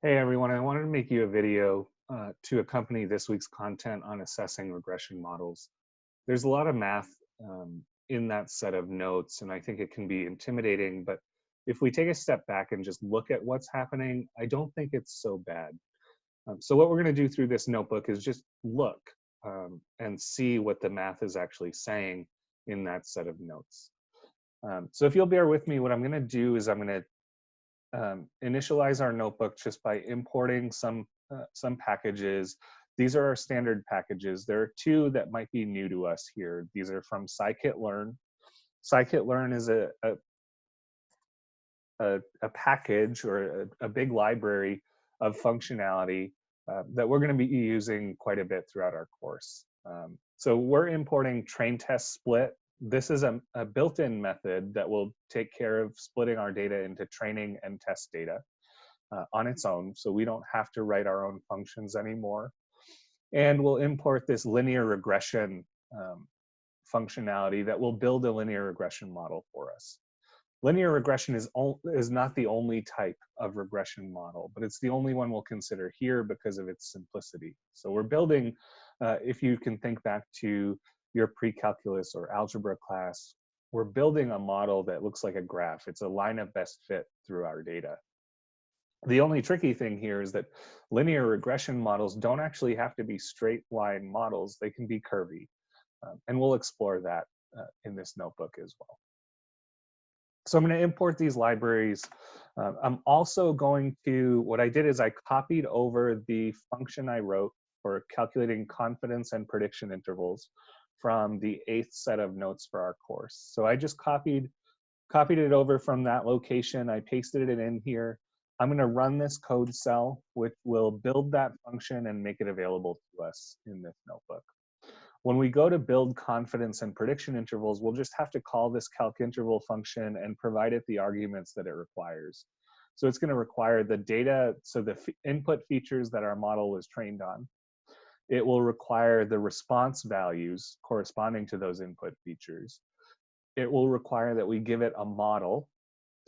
Hey everyone, I wanted to make you a video to accompany this week's content on assessing regression models. There's a lot of math in that set of notes, and I think it can be intimidating, but if we take a step back and just look at what's happening, I don't think it's so bad. So what we're going to do through this notebook is just look and see what the math is actually saying in that set of notes. So if you'll bear with me, what I'm going to do is I'm going to initialize our notebook just by importing some packages. These are our standard packages. There are two that might be new to us here. These are from scikit-learn. Scikit-learn is a package or a big library of functionality that we're going to be using quite a bit throughout our course. So we're importing train test split. This is a built-in method that will take care of splitting our data into training and test data on its own, so we don't have to write our own functions anymore. And we'll import this linear regression functionality that will build a linear regression model for us. Linear regression is not the only type of regression model, but it's the only one we'll consider here because of its simplicity. So we're building, if you can think back to your pre-calculus or algebra class, we're building a model that looks like a graph. It's a line of best fit through our data. The only tricky thing here is that linear regression models don't actually have to be straight line models. They can be curvy. And we'll explore that in this notebook as well. So I'm going to import these libraries. I'm also going to, what I did is I copied over the function I wrote for calculating confidence and prediction intervals from the 8th set of notes for our course. So I just copied it over from that location. I pasted it in here. I'm going to run this code cell, which will build that function and make it available to us in this notebook. When we go to build confidence and prediction intervals, we'll just have to call this calc interval function and provide it the arguments that it requires. So it's going to require the data, so the input features that our model was trained on. It will require the response values corresponding to those input features. It will require that we give it a model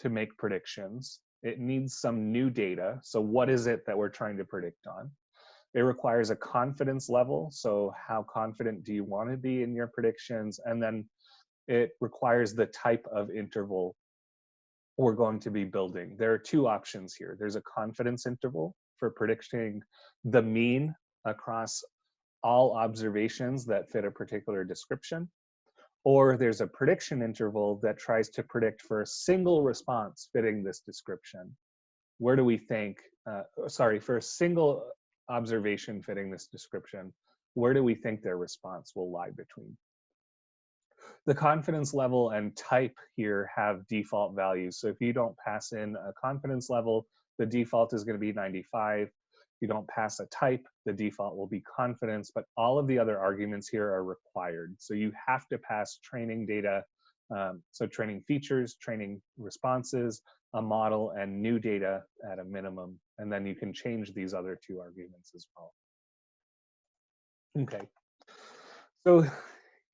to make predictions. It needs some new data. So what is it that we're trying to predict on? It requires a confidence level. So how confident do you want to be in your predictions? And then it requires the type of interval we're going to be building. There are two options here. There's a confidence interval for predicting the mean across all observations that fit a particular description. Or there's a prediction interval that tries to predict for a single response fitting this description. Where do we think, for a single observation fitting this description, where do we think their response will lie between? The confidence level and type here have default values. So if you don't pass in a confidence level, the default is going to be 95. If you don't pass a type, the default will be confidence, but all of the other arguments here are required. So you have to pass training data, so training features, training responses, a model, and new data at a minimum, and then you can change these other two arguments as well. Okay, so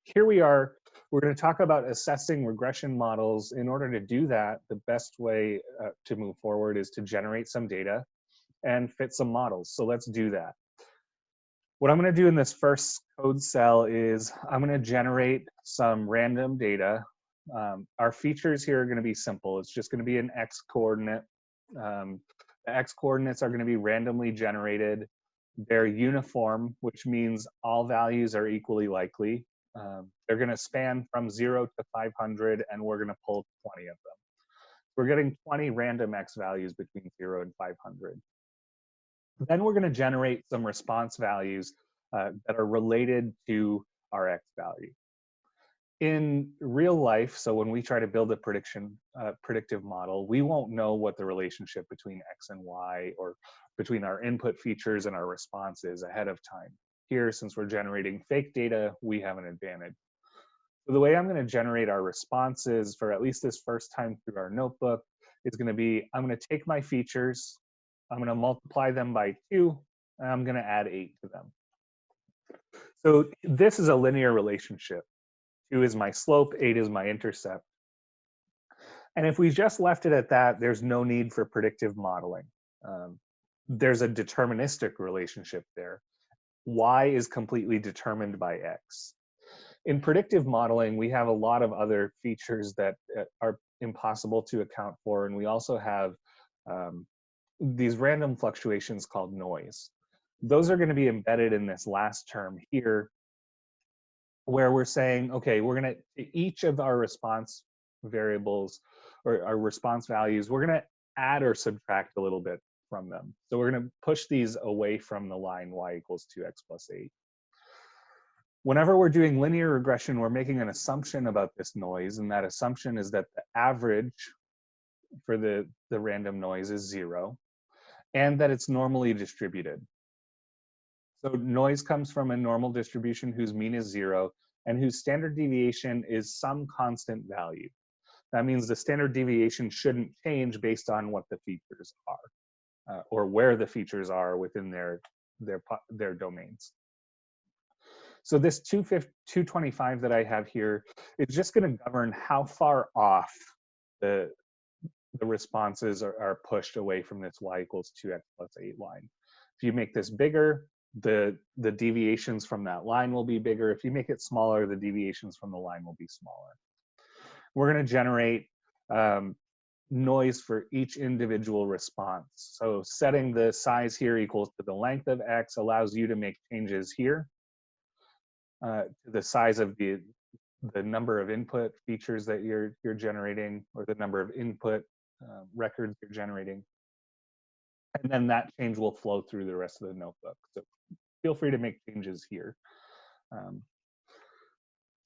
here we are. We're going to talk about assessing regression models. In order to do that, the best way to move forward is to generate some data and fit some models. So let's do that. What I'm going to do in this first code cell is I'm going to generate some random data. Our features here are going to be simple. It's just going to be an x coordinate. The x coordinates are going to be randomly generated. They're uniform, which means all values are equally likely. They're going to span from 0 to 500, and we're going to pull 20 of them. We're getting 20 random x values between 0 and 500. Then we're going to generate some response values that are related to our x value. In real life, so when we try to build a predictive model, we won't know what the relationship between x and y or between our input features and our response is ahead of time. Here, since we're generating fake data, we have an advantage. So the way I'm going to generate our responses for at least this first time through our notebook is going to be, I'm going to take my features, I'm going to multiply them by 2, and I'm going to add 8 to them. So this is a linear relationship. 2 is my slope, 8 is my intercept. And if we just left it at that, there's no need for predictive modeling. there's a deterministic relationship there. Y is completely determined by X. In predictive modeling, we have a lot of other features that are impossible to account for, and we also have these random fluctuations called noise. Those are going to be embedded in this last term here, where we're saying, okay, we're going to, each of our response variables or our response values, we're going to add or subtract a little bit from them. So we're going to push these away from the line y equals 2x plus 8. Whenever we're doing linear regression, we're making an assumption about this noise, and that assumption is that the average for the random noise is 0, and that it's normally distributed. So noise comes from a normal distribution whose mean is 0 and whose standard deviation is some constant value. That means the standard deviation shouldn't change based on what the features are, or where the features are within their domains. So this 225 that I have here is just going to govern how far off the responses are pushed away from this y equals 2x plus 8 line. If you make this bigger, the deviations from that line will be bigger. If you make it smaller, the deviations from the line will be smaller. We're going to generate noise for each individual response. So setting the size here equals to the length of x allows you to make changes here to the size of the number of input features that you're generating, or the number of input records you're generating. And then that change will flow through the rest of the notebook. So feel free to make changes here.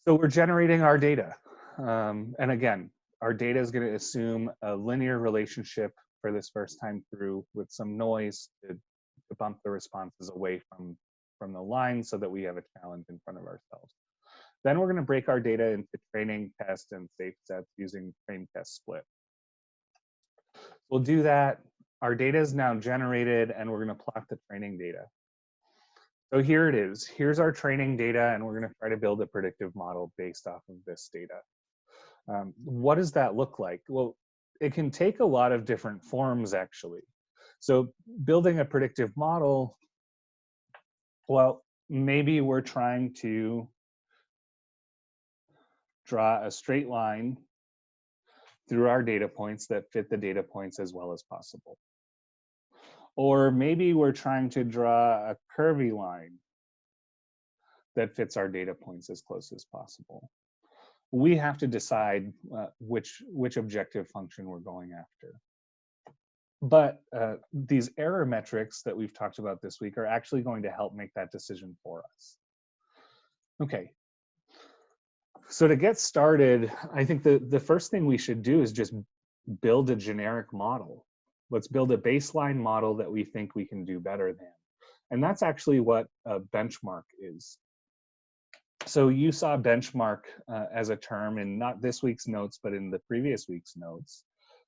So we're generating our data. And again, our data is going to assume a linear relationship for this first time through with some noise to bump the responses away from the line so that we have a challenge in front of ourselves. Then we're going to break our data into training, test, and safe sets using train, test, split. We'll do that. Our data is now generated, and we're going to plot the training data. So here it is. Here's our training data, and we're going to try to build a predictive model based off of this data. What does that look like? Well, it can take a lot of different forms, actually. So building a predictive model, well, maybe we're trying to draw a straight line through our data points that fit the data points as well as possible. Or maybe we're trying to draw a curvy line that fits our data points as close as possible. We have to decide which objective function we're going after. But these error metrics that we've talked about this week are actually going to help make that decision for us. Okay. So to get started, I think the first thing we should do is just build a generic model. Let's build a baseline model that we think we can do better than. And that's actually what a benchmark is. So you saw benchmark as a term in not this week's notes, but in the previous week's notes.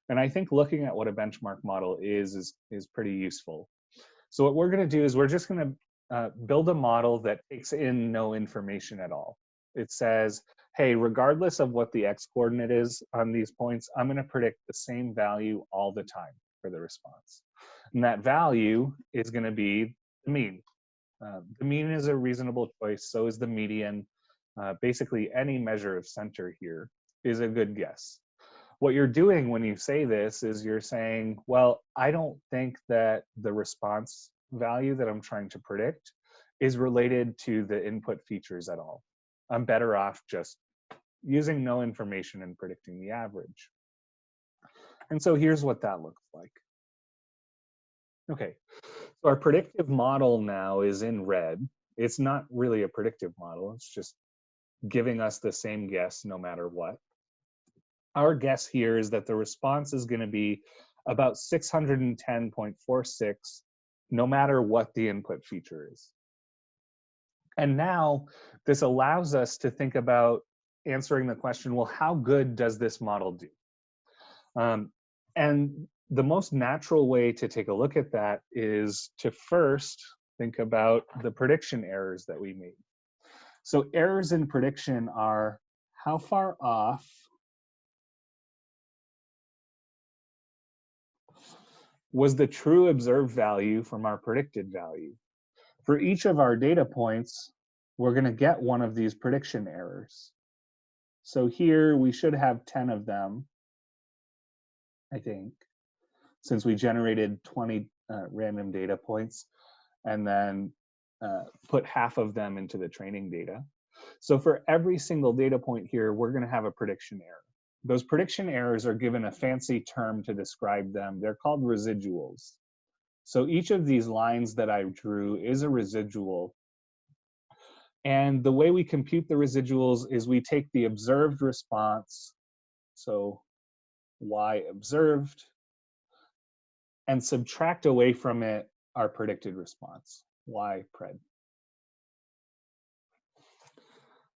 And I think looking at what a benchmark model is pretty useful. So what we're going to do is we're just going to build a model that takes in no information at all. It says, hey, regardless of what the x-coordinate is on these points, I'm going to predict the same value all the time for the response. And that value is going to be the mean. The mean is a reasonable choice, so is the median. Basically, any measure of center here is a good guess. What you're doing when you say this is you're saying, well, I don't think that the response value that I'm trying to predict is related to the input features at all. I'm better off just using no information and predicting the average. And so here's what that looks like. Okay, so our predictive model now is in red. It's not really a predictive model. It's just giving us the same guess no matter what. Our guess here is that the response is going to be about 610.46 no matter what the input feature is. And now this allows us to think about answering the question, well, how good does this model do? And the most natural way to take a look at that is to first think about the prediction errors that we made. So errors in prediction are how far off was the true observed value from our predicted value. For each of our data points, we're going to get one of these prediction errors. So here we should have 10 of them, I think, since we generated 20 random data points and then put half of them into the training data. So for every single data point here, we're going to have a prediction error. Those prediction errors are given a fancy term to describe them. They're called residuals. So each of these lines that I drew is a residual. And the way we compute the residuals is we take the observed response, so y observed, and subtract away from it our predicted response, y pred.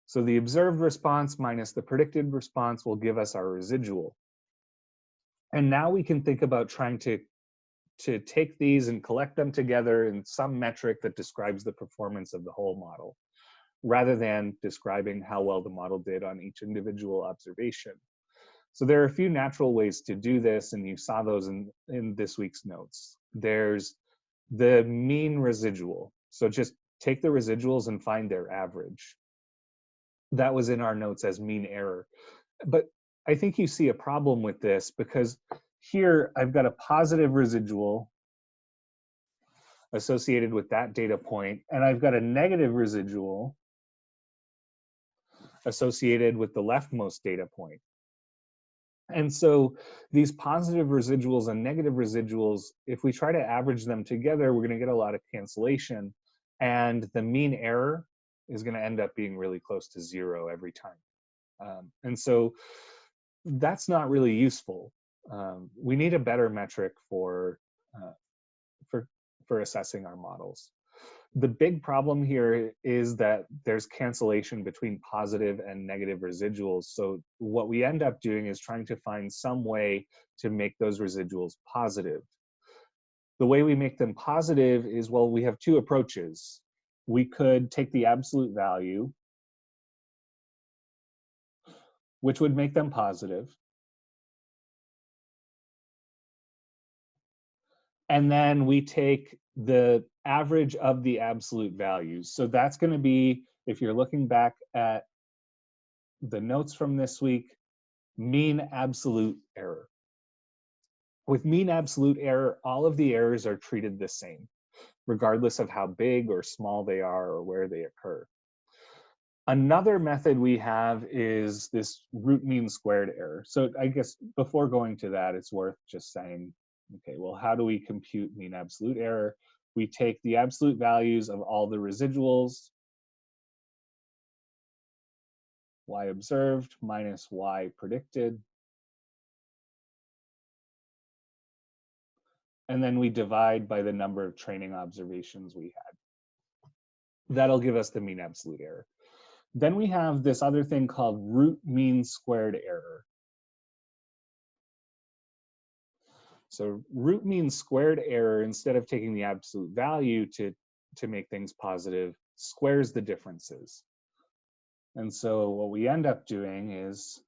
So the observed response minus the predicted response will give us our residual. And now we can think about trying to take these and collect them together in some metric that describes the performance of the whole model, rather than describing how well the model did on each individual observation. So there are a few natural ways to do this, and you saw those in this week's notes. There's the mean residual. So just take the residuals and find their average. That was in our notes as mean error. But I think you see a problem with this because here I've got a positive residual associated with that data point, and I've got a negative residual associated with the leftmost data point. And so these positive residuals and negative residuals, if we try to average them together, we're going to get a lot of cancellation. And the mean error is going to end up being really close to 0 every time. And so that's not really useful. We need a better metric for assessing our models. The big problem here is that there's cancellation between positive and negative residuals. So what we end up doing is trying to find some way to make those residuals positive. The way we make them positive is, well, we have two approaches. We could take the absolute value, which would make them positive. And then we take the average of the absolute values. So that's going to be, if you're looking back at the notes from this week, mean absolute error. With mean absolute error, all of the errors are treated the same, regardless of how big or small they are or where they occur. Another method we have is this root mean squared error. So I guess before going to that, it's worth just saying, okay, well, how do we compute mean absolute error? We take the absolute values of all the residuals, y observed minus y predicted, and then we divide by the number of training observations we had. That'll give us the mean absolute error. Then we have this other thing called root mean squared error. So root mean squared error, instead of taking the absolute value to make things positive, squares the differences. And so what we end up doing is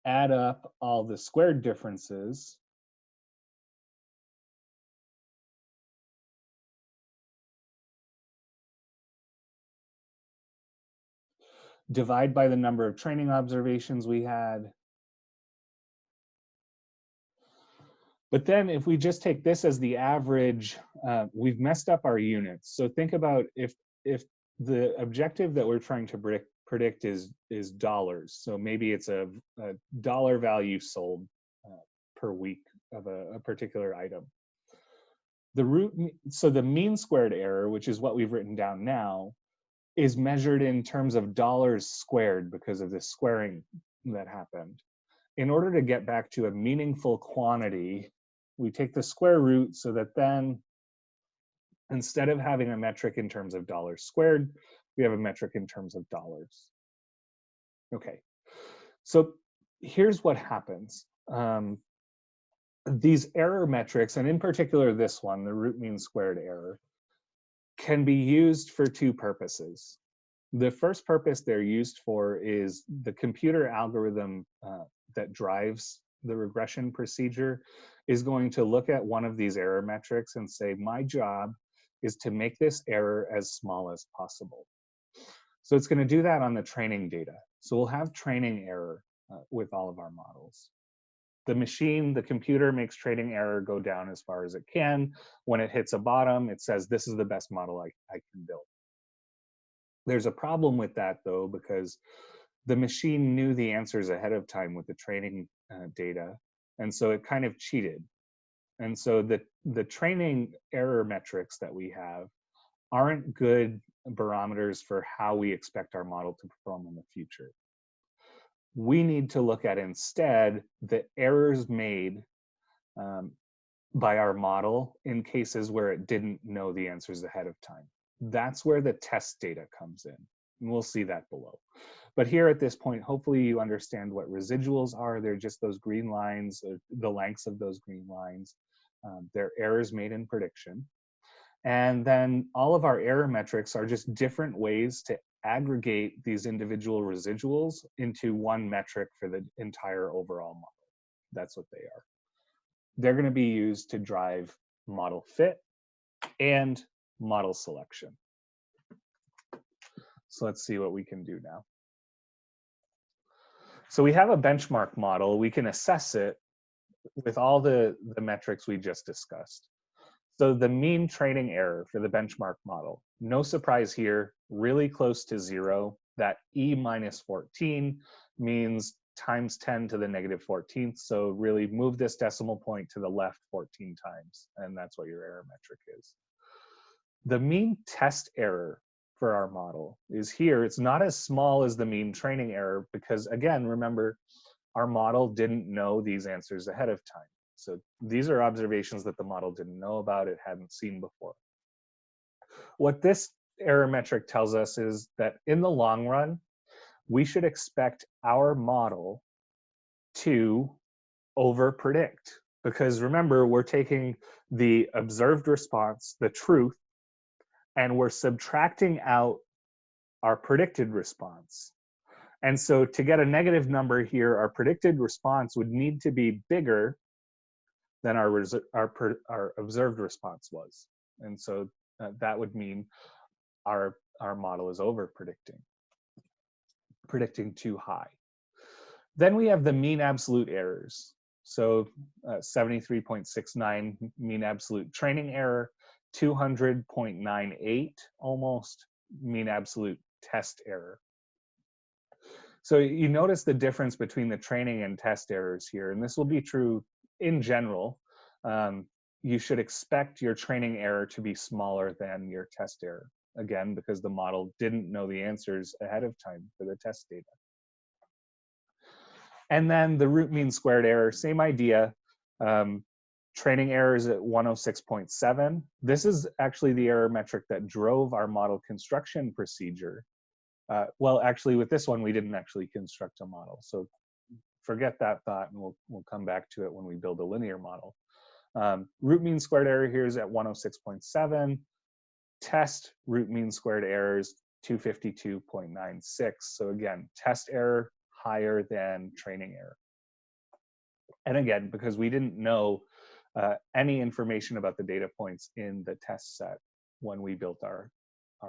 add up all the squared differences divide by the number of training observations we had. But then if we just take this as the average, we've messed up our units. So think about if the objective that we're trying to predict is dollars. So maybe it's a dollar value sold per week of a particular item. So the mean squared error, which is what we've written down now, is measured in terms of dollars squared because of this squaring that happened. In order to get back to a meaningful quantity, we take the square root so that then instead of having a metric in terms of dollars squared, we have a metric in terms of dollars. Okay, so here's what happens. These error metrics, and in particular this one, the root mean squared error, can be used for two purposes. The first purpose they're used for is the computer algorithm that drives the regression procedure is going to look at one of these error metrics and say, my job is to make this error as small as possible. So it's going to do that on the training data. So we'll have training error with all of our models. The machine, the computer makes training error go down as far as it can. When it hits a bottom, it says, this is the best model I can build. There's a problem with that, though, because the machine knew the answers ahead of time with the training data, and so it kind of cheated. And so the training error metrics that we have aren't good barometers for how we expect our model to perform in the future. We need to look at instead the errors made by our model in cases where it didn't know the answers ahead of time. That's where the test data comes in, and we'll see that below. But here at this point, hopefully you understand what residuals are. They're just those green lines, the lengths of those green lines. They're errors made in prediction. And then all of our error metrics are just different ways to aggregate these individual residuals into one metric for the entire overall model. That's what they are. They're going to be used to drive model fit and model selection. So let's see what we can do now. So we have a benchmark model. We can assess it with all the metrics we just discussed. So the mean training error for the benchmark model, no surprise here, really close to 0. That E minus 14 means times 10 to the negative 14th. So really move this decimal point to the left 14 times, and that's what your error metric is. The mean test error for our model is here. It's not as small as the mean training error because, again, remember, our model didn't know these answers ahead of time. So these are observations that the model didn't know about, it hadn't seen before. What this error metric tells us is that in the long run, we should expect our model to overpredict. Because remember, we're taking the observed response, the truth, and we're subtracting out our predicted response. And so to get a negative number here, our predicted response would need to be bigger than our observed response was. And so that would mean our model is predicting too high. Then we have the mean absolute errors. So 73.69 mean absolute training error, 200.98 almost mean absolute test error. So you notice the difference between the training and test errors here, and this will be true in general. You should expect your training error to be smaller than your test error, again, because the model didn't know the answers ahead of time for the test data. And then the root mean squared error, same idea. Training error is at 106.7. This is actually the error metric that drove our model construction procedure. Well, actually, with this one, we didn't actually construct a model. So forget that thought, and we'll come back to it when we build a linear model. Root mean squared error here is at 106.7. Test root mean squared errors 252.96. So again, test error higher than training error. And again, because we didn't know any information about the data points in the test set when we built our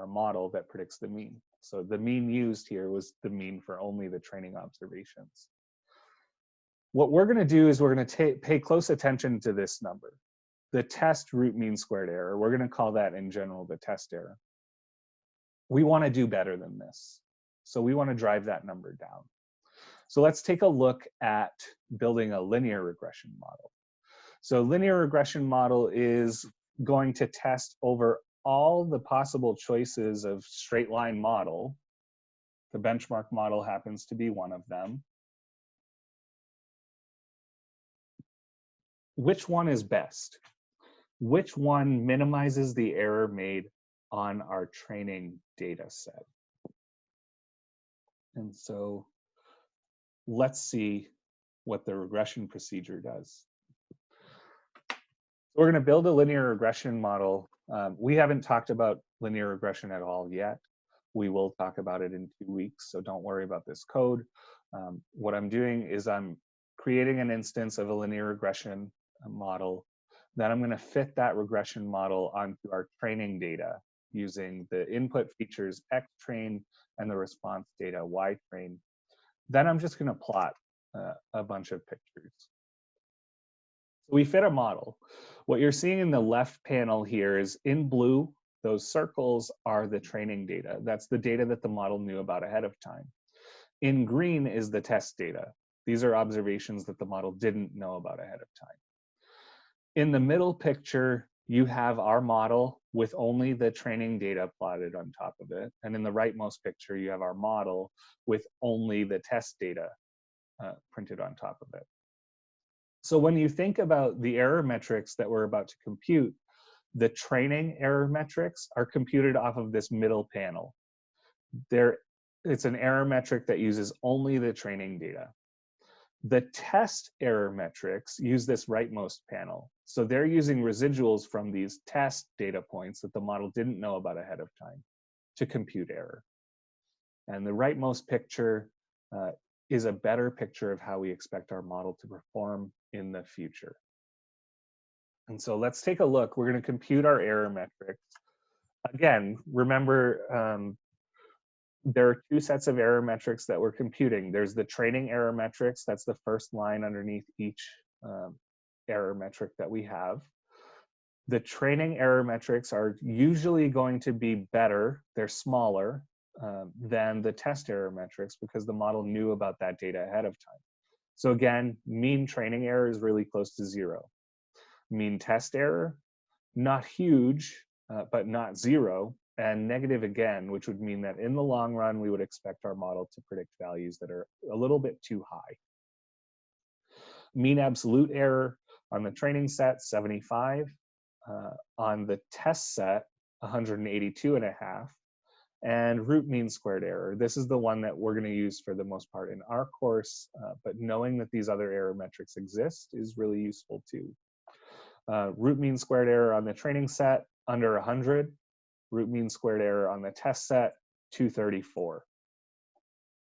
model that predicts the mean. So the mean used here was the mean for only the training observations. What we're going to do is we're going to pay close attention to this number, the test root mean squared error. We're going to call that in general the test error. We want to do better than this. So we want to drive that number down. So let's take a look at building a linear regression model. So linear regression model is going to test over all the possible choices of straight line model. The benchmark model happens to be one of them. Which one is best? Which one minimizes the error made on our training data set? And so let's see what the regression procedure does. We're going to build a linear regression model. We haven't talked about linear regression at all yet. We will talk about it in 2 weeks, so don't worry about this code. What I'm doing is I'm creating an instance of a linear regression model, then I'm going to fit that regression model onto our training data using the input features xtrain and the response data ytrain. Then I'm just going to plot a bunch of pictures. So we fit a model. What you're seeing in the left panel here is in blue, those circles are the training data. That's the data that the model knew about ahead of time. In green is the test data. These are observations that the model didn't know about ahead of time. In the middle picture, you have our model with only the training data plotted on top of it. And in the rightmost picture, you have our model with only the test data printed on top of it. So when you think about the error metrics that we're about to compute, the training error metrics are computed off of this middle panel. It's an error metric that uses only the training data. The test error metrics use this rightmost panel. So they're using residuals from these test data points that the model didn't know about ahead of time to compute error. And the rightmost picture is a better picture of how we expect our model to perform in the future. And so let's take a look. We're going to compute our error metrics. Again, remember, there are two sets of error metrics that we're computing. There's the training error metrics. That's the first line underneath each error metric that we have. The training error metrics are usually going to be better. They're smaller than the test error metrics because the model knew about that data ahead of time. So again, mean training error is really close to 0. Mean test error, not huge, but not 0. And negative again, which would mean that in the long run, we would expect our model to predict values that are a little bit too high. Mean absolute error on the training set, 75. On the test set, 182.5. And root mean squared error. This is the one that we're going to use for the most part in our course, but knowing that these other error metrics exist is really useful too. Root mean squared error on the training set, under 100. Root mean squared error on the test set, 234.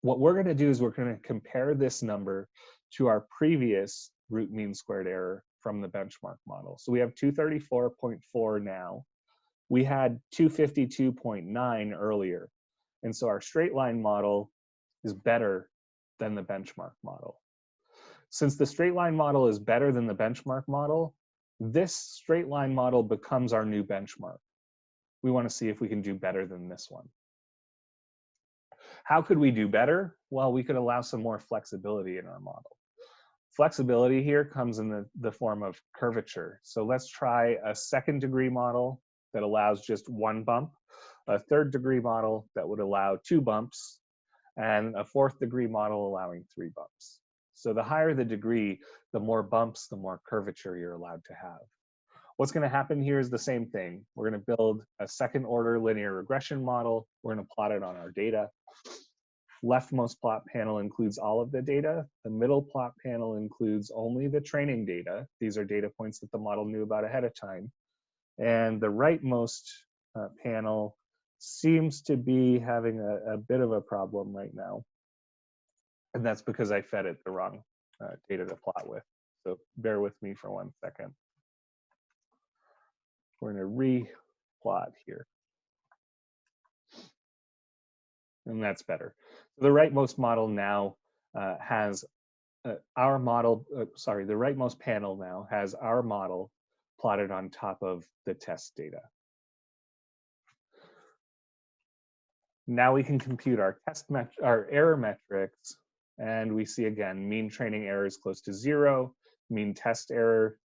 What we're going to do is we're going to compare this number to our previous root mean squared error from the benchmark model. So we have 234.4 now. We had 252.9 earlier. And so our straight line model is better than the benchmark model. Since the straight line model is better than the benchmark model, this straight line model becomes our new benchmark. We want to see if we can do better than this one. How could we do better? Well, we could allow some more flexibility in our model. Flexibility here comes in the form of curvature. So let's try a second degree model that allows just 1 bump, a third degree model that would allow 2 bumps, and a fourth degree model allowing 3 bumps. So the higher the degree, the more bumps, the more curvature you're allowed to have. What's going to happen here is the same thing. We're going to build a second order linear regression model. We're going to plot it on our data. Leftmost plot panel includes all of the data. The middle plot panel includes only the training data. These are data points that the model knew about ahead of time. And the rightmost panel seems to be having a bit of a problem right now. And that's because I fed it the wrong data to plot with. So bear with me for 1 second. We're going to re-plot here. And that's better. So the rightmost model now has our model, sorry, the rightmost panel now has our model plotted on top of the test data. Now we can compute our error metrics, and we see again, mean training error is close to 0. Mean test error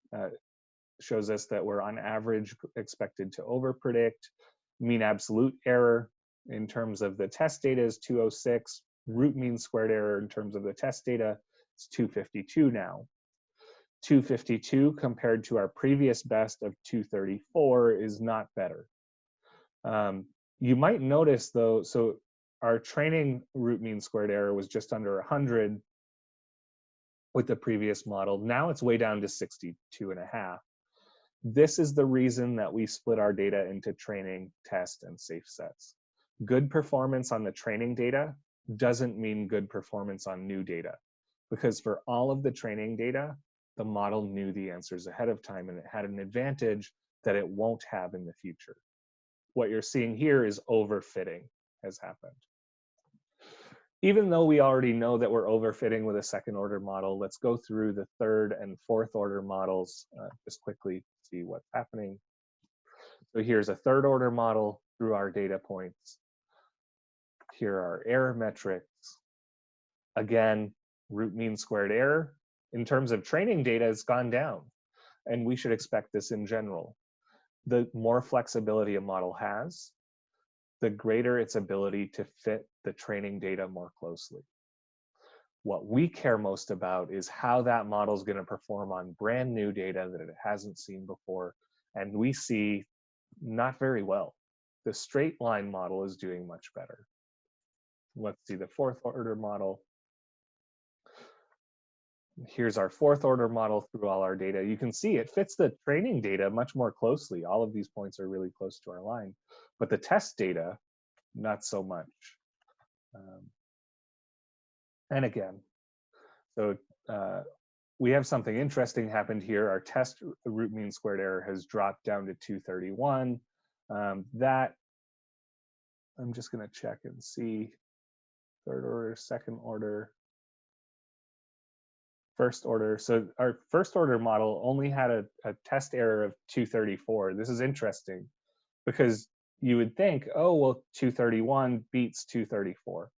shows us that we're on average expected to overpredict. Mean absolute error in terms of the test data is 206. Root mean squared error in terms of the test data is 252 now. 252 compared to our previous best of 234 is not better. You might notice though, so our training root mean squared error was just under 100 with the previous model. Now it's way down to 62.5. This is the reason that we split our data into training, test, and safe sets. Good performance on the training data doesn't mean good performance on new data, because for all of the training data, the model knew the answers ahead of time, and it had an advantage that it won't have in the future. What you're seeing here is overfitting has happened. Even though we already know that we're overfitting with a second order model, let's go through the third and fourth order models just quickly to see what's happening. So here's a third order model through our data points. Here are error metrics. Again, root mean squared error. In terms of training data, it's gone down, and we should expect this in general. The more flexibility a model has, the greater its ability to fit the training data more closely. What we care most about is how that model is going to perform on brand new data that it hasn't seen before, and we see not very well. The straight line model is doing much better. Let's see the fourth order model. Here's our fourth order model through all our data. You can see it fits the training data much more closely. All of these points are really close to our line, but the test data, not so much. And again, so we have something interesting happened here. Our test root mean squared error has dropped down to 231. That, I'm just gonna check and see, third order, second order, first order. So our first order model only had a test error of 234. This is interesting because you would think, oh, well, 231 beats 234.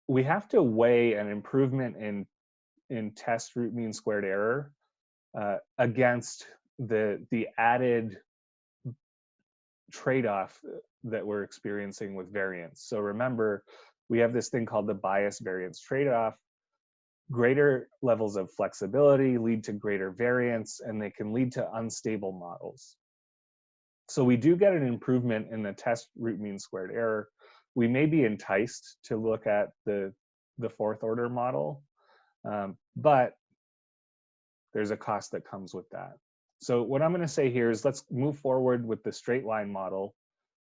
We have to weigh an improvement in test root mean squared error against the added trade-off that we're experiencing with variance. So remember, we have this thing called the bias variance trade-off. Greater levels of flexibility lead to greater variance, and they can lead to unstable models. So we do get an improvement in the test root mean squared error. We may be enticed to look at the fourth order model, but there's a cost that comes with that. So what I'm going to say here is let's move forward with the straight line model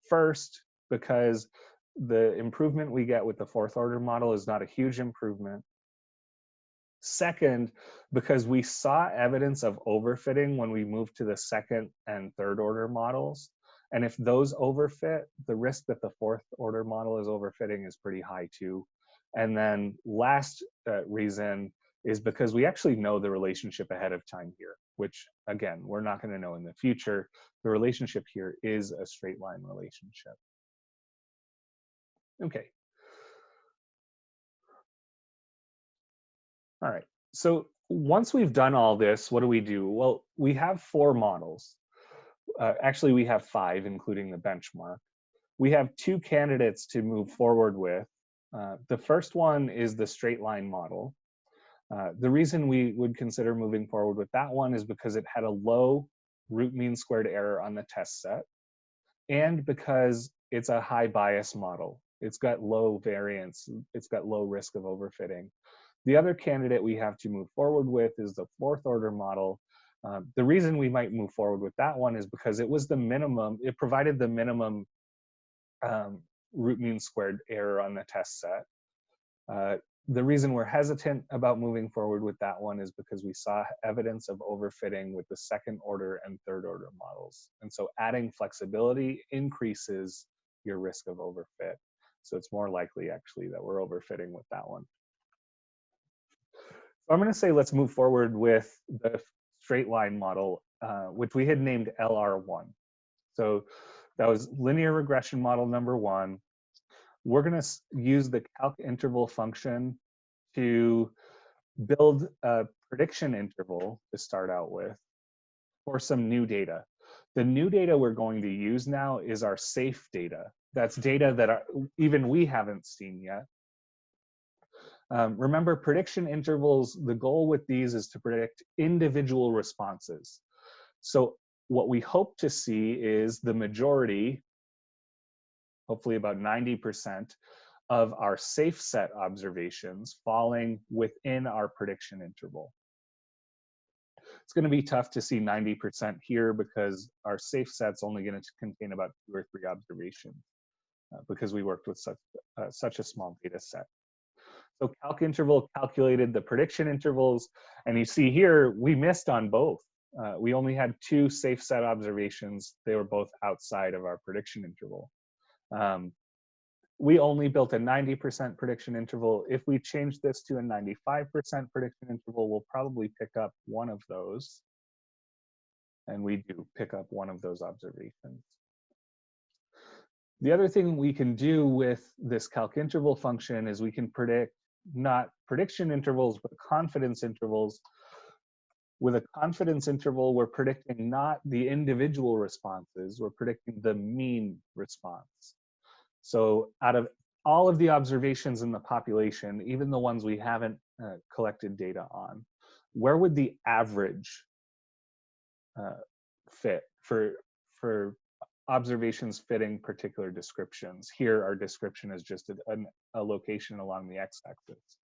first, because the improvement we get with the fourth order model is not a huge improvement. Second, because we saw evidence of overfitting when we moved to the second and third order models. And if those overfit, the risk that the fourth order model is overfitting is pretty high too. And then last reason is because we actually know the relationship ahead of time here, which again, we're not going to know in the future. The relationship here is a straight line relationship. Okay. All right. So once we've done all this, what do? Well, we have 4 models. Actually, we have 5, including the benchmark. We have 2 candidates to move forward with. The first one is the straight line model. The reason we would consider moving forward with that one is because it had a low root mean squared error on the test set, and because it's a high bias model. It's got low variance. It's got low risk of overfitting. The other candidate we have to move forward with is the fourth order model. The reason we might move forward with that one is because it was the minimum, it provided the minimum root mean squared error on the test set. The reason we're hesitant about moving forward with that one is because we saw evidence of overfitting with the second order and third order models. And so adding flexibility increases your risk of overfit. So it's more likely actually that we're overfitting with that one. So I'm going to say let's move forward with the straight line model, which we had named LR1. So that was linear regression model number 1. We're going to use the calc interval function to build a prediction interval to start out with for some new data. The new data we're going to use now is our safe data. That's data that even we haven't seen yet. Remember, prediction intervals, the goal with these is to predict individual responses. So what we hope to see is the majority, hopefully about 90%, of our safe set observations falling within our prediction interval. It's going to be tough to see 90% here because our safe set's only going to contain about 2 or 3 observations because we worked with such a small data set. So calc interval calculated the prediction intervals, and you see here, we missed on both. We only had 2 safe set observations. They were both outside of our prediction interval. We only built a 90% prediction interval. If we change this to a 95% prediction interval, we'll probably pick up one of those. And we do pick up one of those observations. The other thing we can do with this calc interval function is we can predict not prediction intervals, but confidence intervals. With a confidence interval, we're predicting not the individual responses, we're predicting the mean response. So out of all of the observations in the population, even the ones we haven't collected data on, where would the average fit for observations fitting particular descriptions? Here, our description is just a location along the x-axis.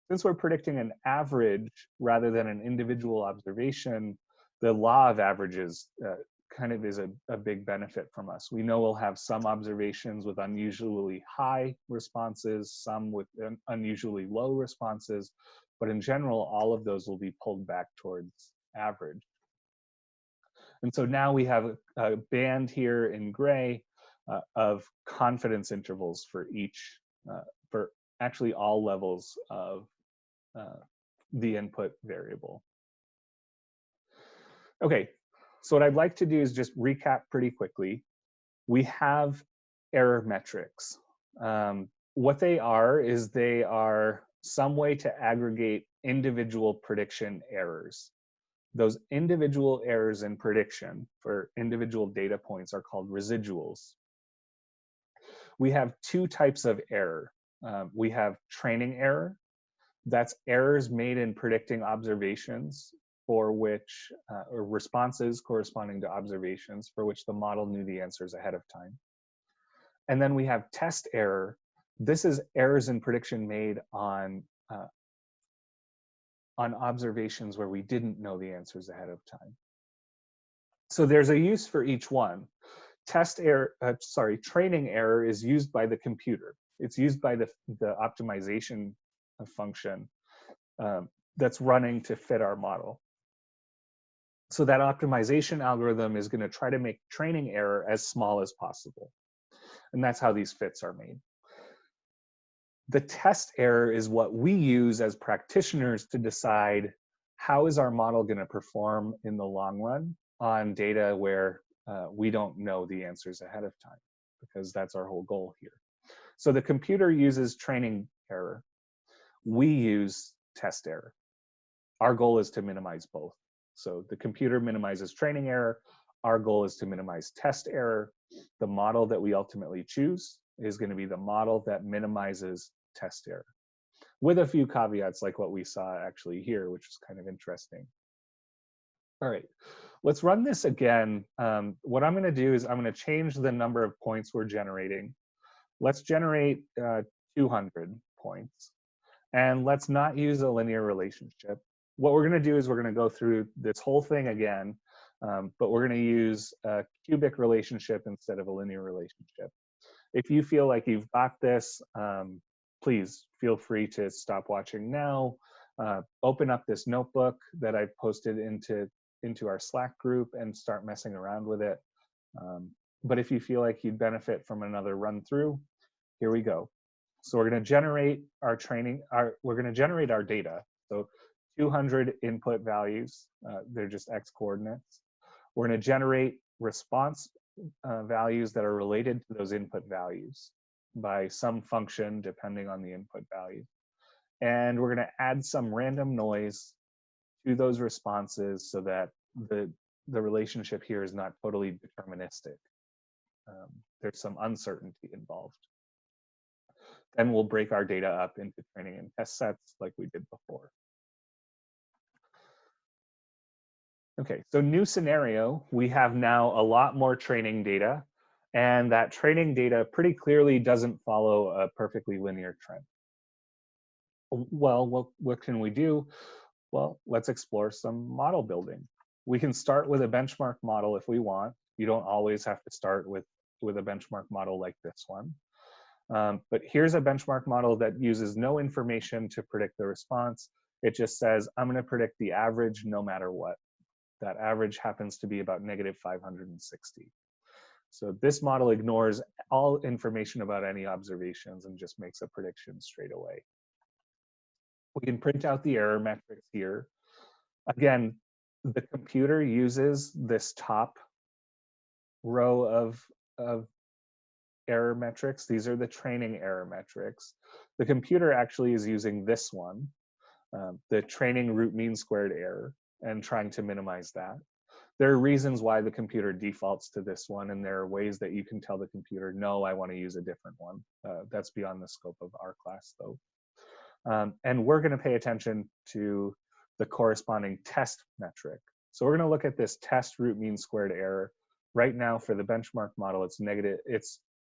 Since we're predicting an average rather than an individual observation, the law of averages kind of is a big benefit from us. We know we'll have some observations with unusually high responses, some with unusually low responses, but in general, all of those will be pulled back towards average. And so now we have a band here in gray of confidence intervals for each, for actually all levels of the input variable. Okay, so what I'd like to do is just recap pretty quickly. We have error metrics. What they are is they are some way to aggregate individual prediction errors. Those individual errors in prediction for individual data points are called residuals. We have 2 types of error. We have training error. That's errors made in predicting observations for which, or responses corresponding to observations for which the model knew the answers ahead of time. And then we have test error. This is errors in prediction made on observations where we didn't know the answers ahead of time. So there's a use for each one. Training error is used by the computer. It's used by the optimization function that's running to fit our model. So that optimization algorithm is going to try to make training error as small as possible. And that's how these fits are made. The test error is what we use as practitioners to decide how is our model going to perform in the long run on data where we don't know the answers ahead of time, because that's our whole goal here. So the computer uses training error. We use test error. Our goal is to minimize both. So the computer minimizes training error. Our goal is to minimize test error. The model that we ultimately choose is going to be the model that minimizes test error, with a few caveats like what we saw actually here, which is kind of interesting. All right, let's run this again. What I'm going to do is I'm going to change the number of points we're generating. Let's generate 200 points. And let's not use a linear relationship. What we're going to do is we're going to go through this whole thing again, but we're going to use a cubic relationship instead of a linear relationship. If you feel like you've got this, please feel free to stop watching now. Open up this notebook that I've posted into our Slack group and start messing around with it. But if you feel like you'd benefit from another run through, here we go. So we're going to generate our data. So 200 input values, they're just X coordinates. We're going to generate response values that are related to those input values by some function depending on the input value. And we're going to add some random noise to those responses so that the relationship here is not totally deterministic. There's some uncertainty involved. Then we'll break our data up into training and test sets like we did before. Okay, so new scenario, we have now a lot more training data, and that training data pretty clearly doesn't follow a perfectly linear trend. Well, what can we do? Well, let's explore some model building. We can start with a benchmark model if we want. You don't always have to start with a benchmark model like this one. But here's a benchmark model that uses no information to predict the response. It just says, I'm going to predict the average no matter what. That average happens to be about negative 560. So this model ignores all information about any observations and just makes a prediction straight away. We can print out the error metrics here. Again, the computer uses this top row of error metrics. These are the training error metrics. The computer actually is using this one, the training root mean squared error, and trying to minimize that. There are reasons why the computer defaults to this one, and there are ways that you can tell the computer, no, I want to use a different one. That's beyond the scope of our class, though. And we're going to pay attention to the corresponding test metric. So we're going to look at this test root mean squared error. Right now, for the benchmark model, it's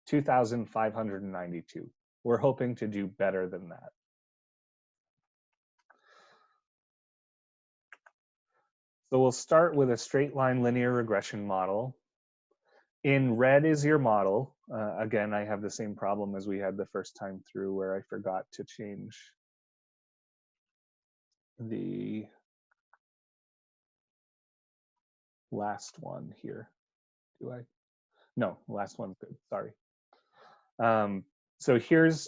2,592. We're hoping to do better than that. So we'll start with a straight line linear regression model. In red is your model. Again, I have the same problem as we had the first time through where I forgot to change the last one here. Do I? No, last one's good, sorry. So here's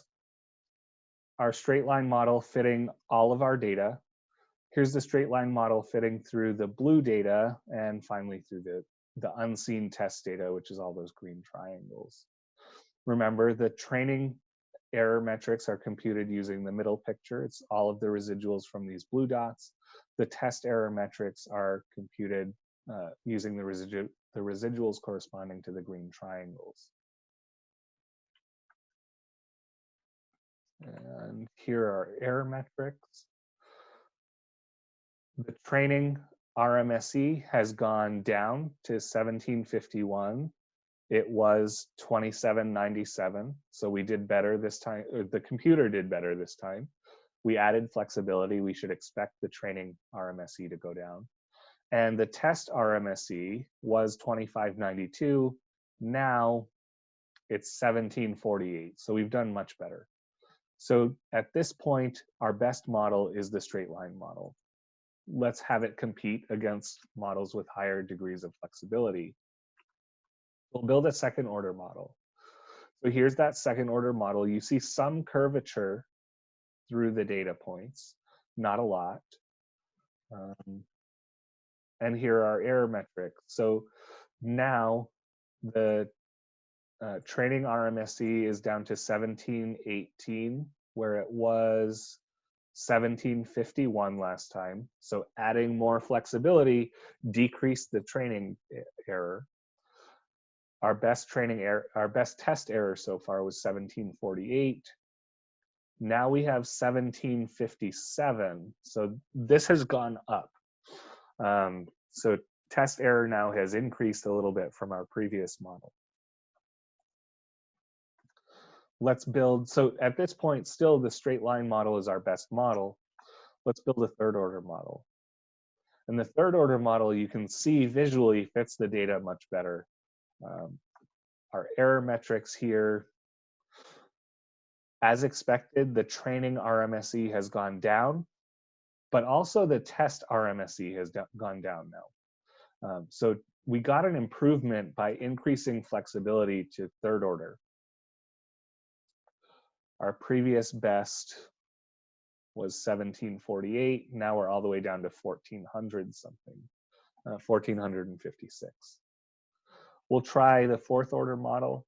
our straight line model fitting all of our data. Here's the straight line model fitting through the blue data, and finally through the unseen test data, which is all those green triangles. Remember, the training error metrics are computed using the middle picture. It's all of the residuals from these blue dots. The test error metrics are computed using the residuals corresponding to the green triangles. And here are error metrics. The training RMSE has gone down to 1751. It was 2797, so we did better this time. The computer did better this time. We added flexibility. We should expect the training RMSE to go down. And the test RMSE was 2592. Now it's 1748, so we've done much better. So at this point, our best model is the straight line model. Let's have it compete against models with higher degrees of flexibility. We'll build a second order model. So here's that second order model. You see some curvature through the data points, not a lot. And here are error metrics. So now the training RMSE is down to 1718, where it was 1751 last time. So adding more flexibility decreased the training error. Our best training error, our best test error so far was 1748. Now we have 1757. So this has gone up. So test error now has increased a little bit from our previous model. Let's build, so at this point, still the straight line model is our best model. Let's build a third order model. And the third order model, you can see visually fits the data much better. Our error metrics here, as expected, the training RMSE has gone down, but also the test RMSE has gone down now. So we got an improvement by increasing flexibility to third order. Our previous best was 1748. Now we're all the way down to 1400 something, 1456. We'll try the fourth order model.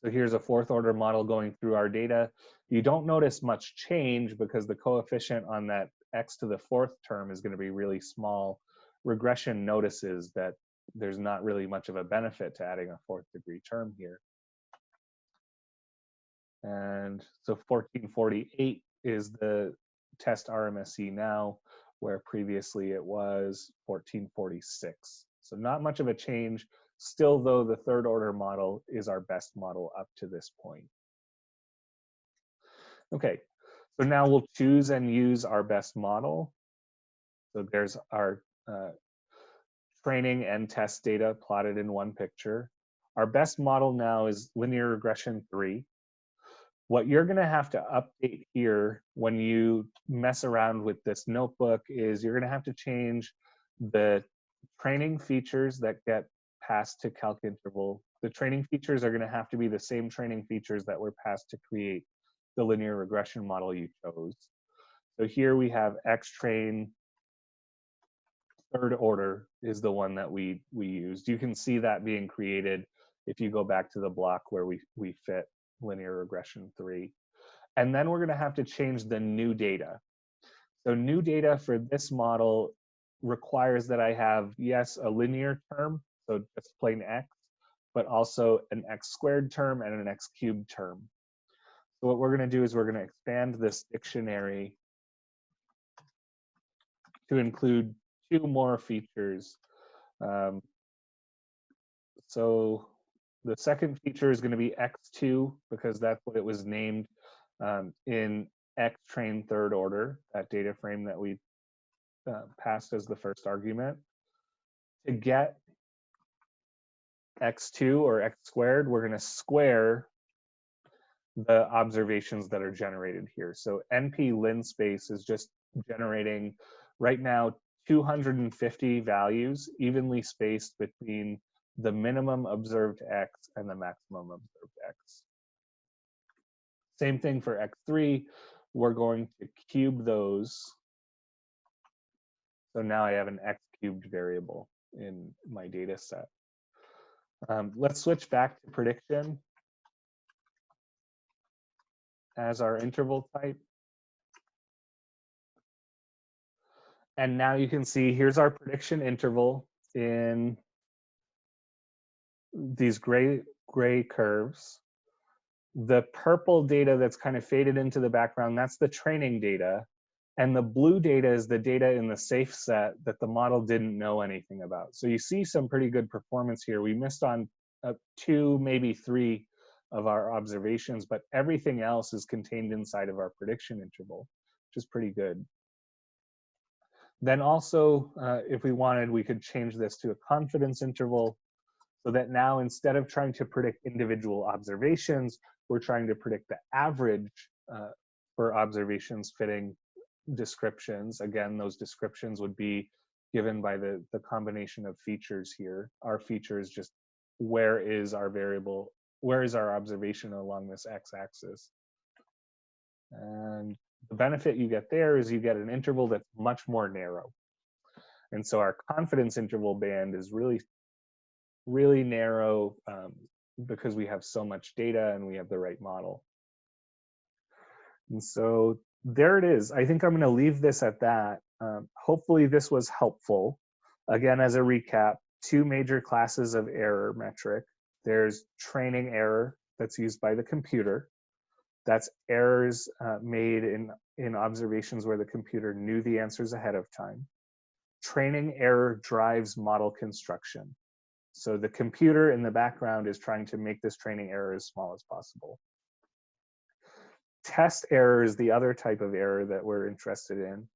So here's a fourth order model going through our data. You don't notice much change because the coefficient on that x to the fourth term is going to be really small. Regression notices that there's not really much of a benefit to adding a fourth degree term here. And so 1448 is the test RMSE now, where previously it was 1446. So not much of a change. Still, though, the third order model is our best model up to this point. Okay, so now we'll choose and use our best model. So there's our training and test data plotted in one picture. Our best model now is linear regression 3. What you're going to have to update here when you mess around with this notebook is you're going to have to change the training features that get passed to calc interval. The training features are going to have to be the same training features that were passed to create the linear regression model you chose. So here we have xtrain third order is the one that we used. You can see that being created if you go back to the block where we fit linear regression 3. And then we're going to have to change the new data. So new data for this model requires that I have, yes, a linear term, so just plain x, but also an x squared term and an x cubed term. So what we're going to do is we're going to expand this dictionary to include 2 more features. So the second feature is going to be x2 because that's what it was named in xtrain third order, that data frame that we passed as the first argument. To get x2 or x squared, we're going to square the observations that are generated here. So NP linspace is just generating right now 250 values evenly spaced between the minimum observed x and the maximum observed x. Same thing for x3. We're going to cube those. So now I have an x cubed variable in my data set. Let's switch back to prediction as our interval type. And now you can see here's our prediction interval in these gray curves. The purple data that's kind of faded into the background, that's the training data. And the blue data is the data in the safe set that the model didn't know anything about. So you see some pretty good performance here. We missed on 2, maybe 3 of our observations, but everything else is contained inside of our prediction interval, which is pretty good. Then also, if we wanted, we could change this to a confidence interval so that now instead of trying to predict individual observations, we're trying to predict the average for observations fitting descriptions. Again, those descriptions would be given by the combination of features here. Our feature is just where is our variable, where is our observation along this x-axis. And the benefit you get there is you get an interval that's much more narrow. And so our confidence interval band is really, really narrow because we have so much data and we have the right model. And so there it is. I think I'm going to leave this at that. Hopefully this was helpful. Again, as a recap, 2 major classes of error metric. There's training error that's used by the computer. That's errors made in observations where the computer knew the answers ahead of time. Training error drives model construction. So the computer in the background is trying to make this training error as small as possible. Test error is the other type of error that we're interested in.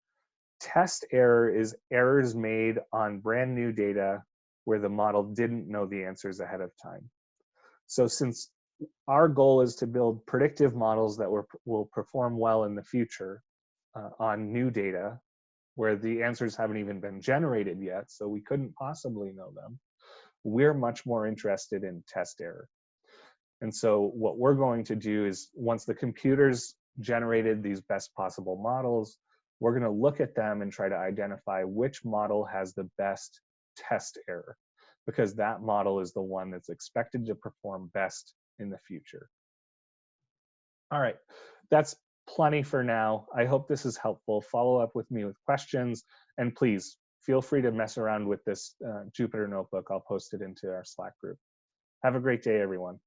Test error is errors made on brand new data where the model didn't know the answers ahead of time. So since our goal is to build predictive models that will perform well in the future on new data where the answers haven't even been generated yet, so we couldn't possibly know them, we're much more interested in test error. And so what we're going to do is once the computer's generated these best possible models, we're going to look at them and try to identify which model has the best test error, because that model is the one that's expected to perform best in the future. All right, that's plenty for now. I hope this is helpful. Follow up with me with questions, and please feel free to mess around with this Jupyter notebook. I'll post it into our Slack group. Have a great day, everyone.